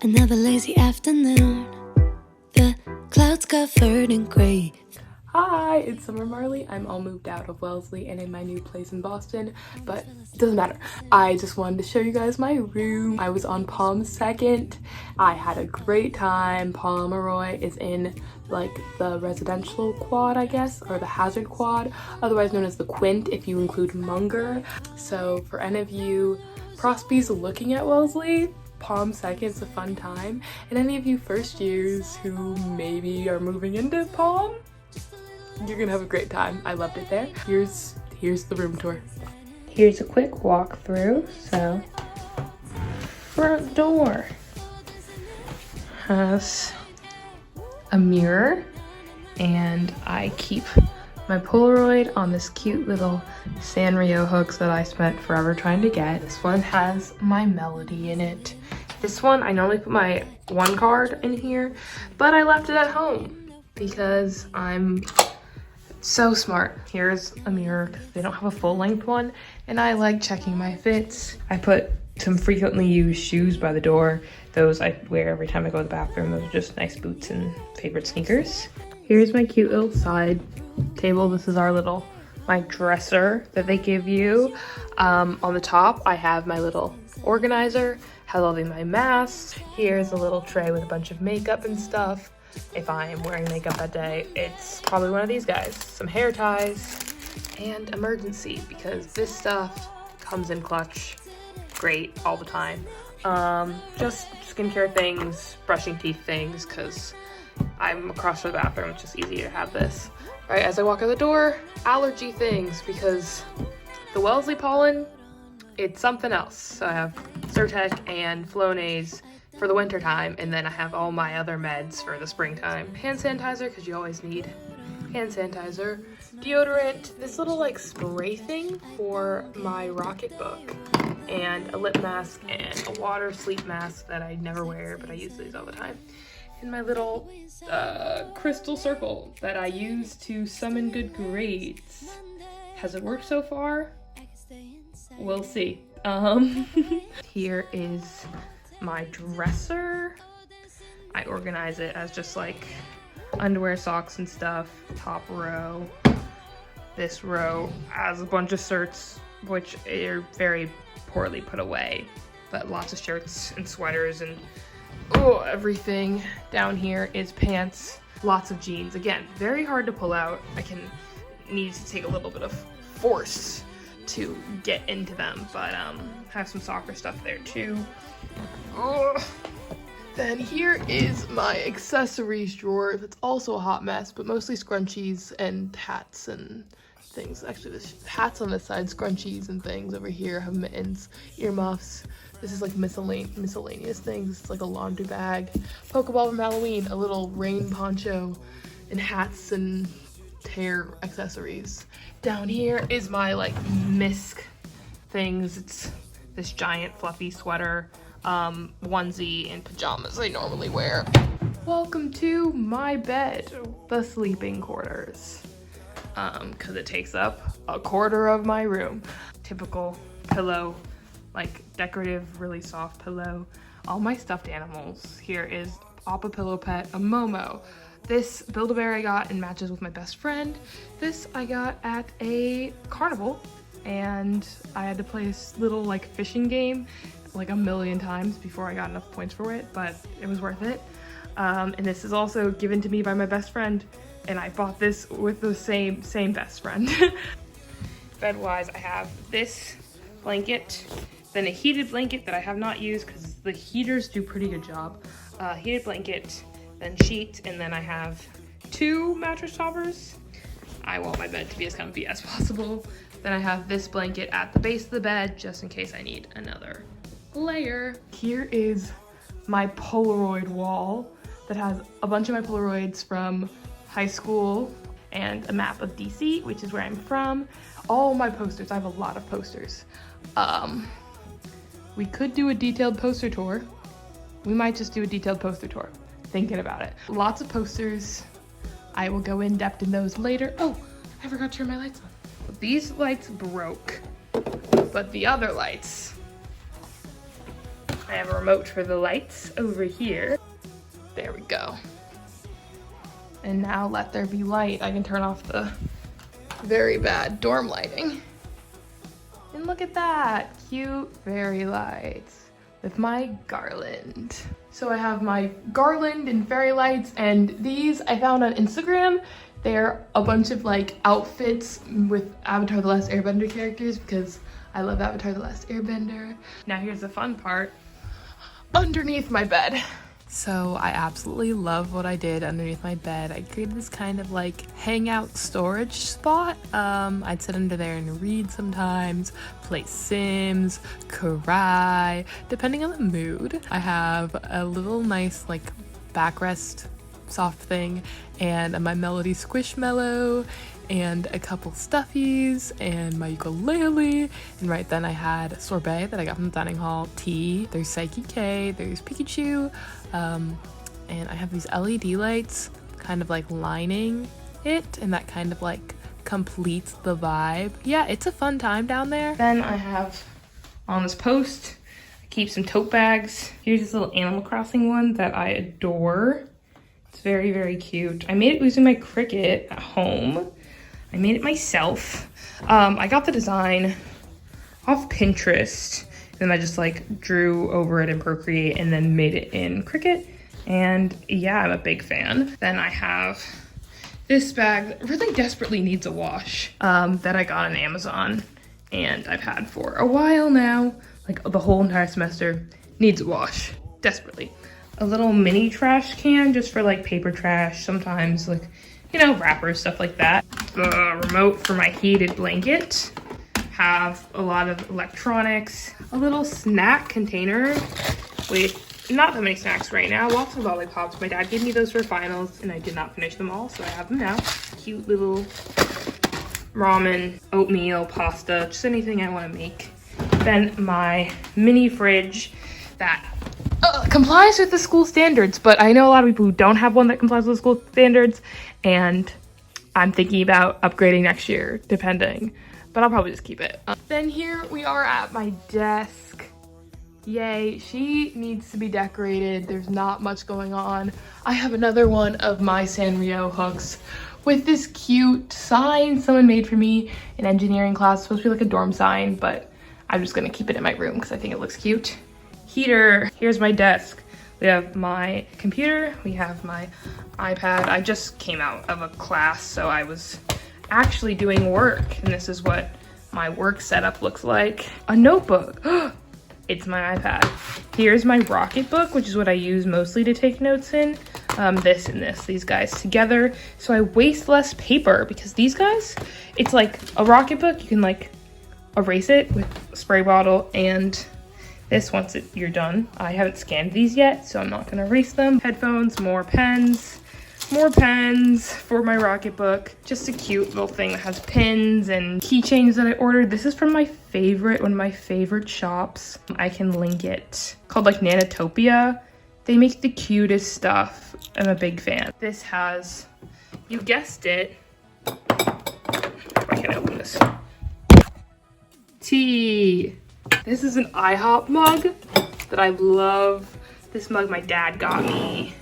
Another lazy afternoon. The clouds covered in gray. Hi, it's Summer Marley. I'm all moved out of Wellesley and in my new place in Boston, but it doesn't matter. I just wanted to show you guys my room. I was on Palm 2nd. I had a great time. Pomeroy is in like the residential quad, I guess, or the hazard quad, otherwise known as the quint if you include Munger. So for any of you prospies looking at Wellesley, Palm 2nd is a fun time. And any of you first years who maybe are moving into Palm, you're gonna have a great time. I loved it there. Here's the room tour. Here's a quick walkthrough. So, front door has a mirror, and I keep my Polaroid on this cute little Sanrio hooks that I spent forever trying to get. This one has my melody in it. This one, I normally put my one card in here, but I left it at home because I'm so smart. Here's a mirror. They don't have a full-length one, and I like checking my fits. I put some frequently used shoes by the door. Those I wear every time I go to the bathroom. Those are just nice boots and favorite sneakers. Here's my cute little side table. This is my dresser that they give you. On the top, I have my little organizer, has all of my masks. Here's a little tray with a bunch of makeup and stuff. If I am wearing makeup that day, it's probably one of these guys. Some hair ties and emergency, because this stuff comes in clutch. Great all the time. Just skincare things, brushing teeth things, because I'm across from the bathroom. It's just easier to have this. All right, as I walk out the door, allergy things, because the Wellesley pollen, it's something else. So I have Zyrtec and Flonase for the winter time, and then I have all my other meds for the springtime. Hand sanitizer, because you always need hand sanitizer. Deodorant, this little like spray thing for my Rocketbook, and a lip mask and a water sleep mask that I never wear, but I use these all the time. And my little crystal circle that I use to summon good grades. Has it worked so far? We'll see. Here is my dresser. I organize it as just like underwear, socks, and stuff. Top row. This row has a bunch of shirts, which are very poorly put away, but lots of shirts and sweaters and everything. Down here is pants, lots of jeans. Again, very hard to pull out. Need to take a little bit of force to get into them, but have some soccer stuff there too. Then here is my accessories drawer. That's also a hot mess, but mostly scrunchies and hats and things. Actually, there's hats on this side, scrunchies and things. Over here, I have mittens, earmuffs. This is like miscellaneous things. It's like a laundry bag. Pokeball from Halloween, a little rain poncho, and hats and hair accessories. Down here is my like misc things. It's this giant fluffy sweater, onesie, and pajamas I normally wear. Welcome to my bed, the sleeping quarters, because it takes up a quarter of my room. Typical pillow, like decorative, really soft pillow. All my stuffed animals. Here is Papa Pillow Pet, a Momo. This Build-A-Bear I got and matches with my best friend. This I got at a carnival, and I had to play this little like fishing game like a million times before I got enough points for it, but it was worth it. And this is also given to me by my best friend, and I bought this with the same best friend. Bed-wise, I have this blanket, then a heated blanket that I have not used because the heaters do a pretty good job. Heated blanket, then sheet, and then I have 2 mattress toppers. I want my bed to be as comfy as possible. Then I have this blanket at the base of the bed just in case I need another layer. Here is my Polaroid wall that has a bunch of my Polaroids from high school and a map of DC, which is where I'm from. All my posters, I have a lot of posters. We could do a detailed poster tour. We might just do a detailed poster tour. Thinking about it. Lots of posters. I will go in depth in those later. Oh, I forgot to turn my lights on. These lights broke, but the other lights I have a remote for the lights over here. There we go. And now let there be light. I can turn off the very bad dorm lighting. And look at that, cute fairy lights with my garland. So I have my garland and fairy lights, and these I found on Instagram. They're a bunch of like outfits with Avatar The Last Airbender characters because I love Avatar The Last Airbender. Now here's the fun part. Underneath my bed. So I absolutely love what I did underneath my bed. I created this kind of like hangout storage spot. I'd sit under there and read sometimes, play Sims, cry, depending on the mood. I have a little nice like backrest soft thing and my Melody Squishmallow and a couple stuffies and my ukulele, and right then I had sorbet that I got from the dining hall, tea, there's Psyche K, there's Pikachu, and I have these LED lights kind of like lining it, and that kind of like completes the vibe. Yeah, it's a fun time down there. Then I have on this post, I keep some tote bags. Here's this little Animal Crossing one that I adore. It's very, very cute. I made it using my Cricut at home. I made it myself. I got the design off Pinterest, and then I just like drew over it in Procreate and then made it in Cricut. And yeah, I'm a big fan. Then I have this bag that really desperately needs a wash that I got on Amazon and I've had for a while now. Like the whole entire semester needs a wash, desperately. A little mini trash can just for like paper trash, sometimes like, you know, wrappers, stuff like that. The remote for my heated blanket. Have a lot of electronics. A little snack container with not that many snacks right now. Lots of lollipops. My dad gave me those for finals and I did not finish them all, so I have them now. Cute little ramen, oatmeal, pasta, just anything I want to make. Then my mini fridge that complies with the school standards, but I know a lot of people who don't have one that complies with the school standards, and I'm thinking about upgrading next year, depending, but I'll probably just keep it. Then here we are at my desk. Yay, she needs to be decorated. There's not much going on. I have another one of my Sanrio hooks with this cute sign someone made for me in engineering class. It's supposed to be like a dorm sign, but I'm just gonna keep it in my room because I think it looks cute. Heater, here's my desk. We have my computer, we have my iPad. I just came out of a class, so I was actually doing work, and this is what my work setup looks like. A notebook, it's my iPad. Here's my Rocket book, which is what I use mostly to take notes in. This and this, these guys together, so I waste less paper, because these guys, it's like a Rocket book, you can like erase it with a spray bottle, and this once you're done. I haven't scanned these yet, so I'm not gonna erase them. Headphones, more pens for my Rocket book. Just a cute little thing that has pins and keychains that I ordered. This is from one of my favorite shops. I can link it. Called like Nanotopia. They make the cutest stuff. I'm a big fan. This has, you guessed it. I can open this. Tea. This is an IHOP mug that I love. This mug my dad got me.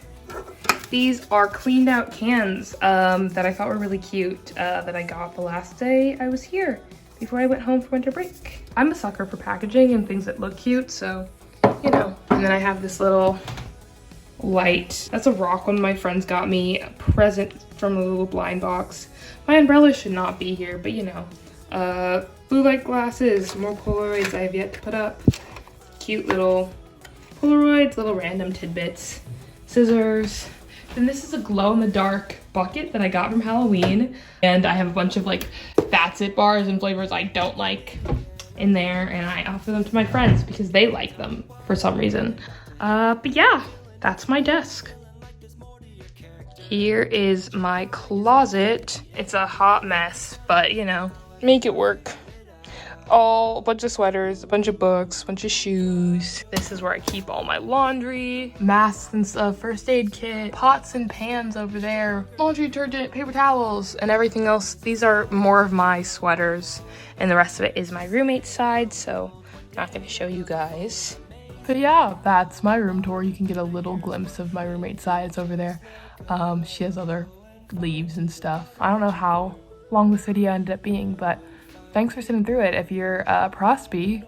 These are cleaned out cans that I thought were really cute that I got the last day I was here before I went home for winter break. I'm a sucker for packaging and things that look cute, so, you know. And then I have this little light. That's a rock one of my friends got me, a present from a little blind box. My umbrella should not be here, but you know. Blue light glasses, more Polaroids I have yet to put up. Cute little Polaroids, little random tidbits. Scissors. Then this is a glow-in-the-dark bucket that I got from Halloween. And I have a bunch of like Fatsit bars and flavors I don't like in there. And I offer them to my friends because they like them for some reason. But yeah, that's my desk. Here is my closet. It's a hot mess, but you know, make it work. A bunch of sweaters, a bunch of books, a bunch of shoes. This is where I keep all my laundry, masks and stuff, first aid kit, pots and pans over there, laundry detergent, paper towels, and everything else. These are more of my sweaters, and the rest of it is my roommate's side, so I'm not gonna show you guys. But yeah, that's my room tour. You can get a little glimpse of my roommate's size over there. She has other leaves and stuff. I don't know how long this video ended up being, but thanks for sitting through it. If you're Prosby,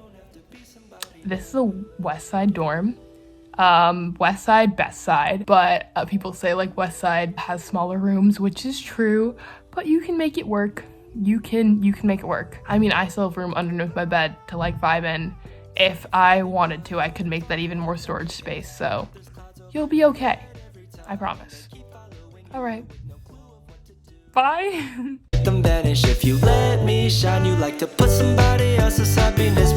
this is a West Side dorm. West Side, best side, but people say like West Side has smaller rooms, which is true, but you can make it work. You can make it work. I mean, I still have room underneath my bed to like vibe in. If I wanted to, I could make that even more storage space, so you'll be okay. I promise. All right. Bye. Them vanish if you let me shine. You like to put somebody else's happiness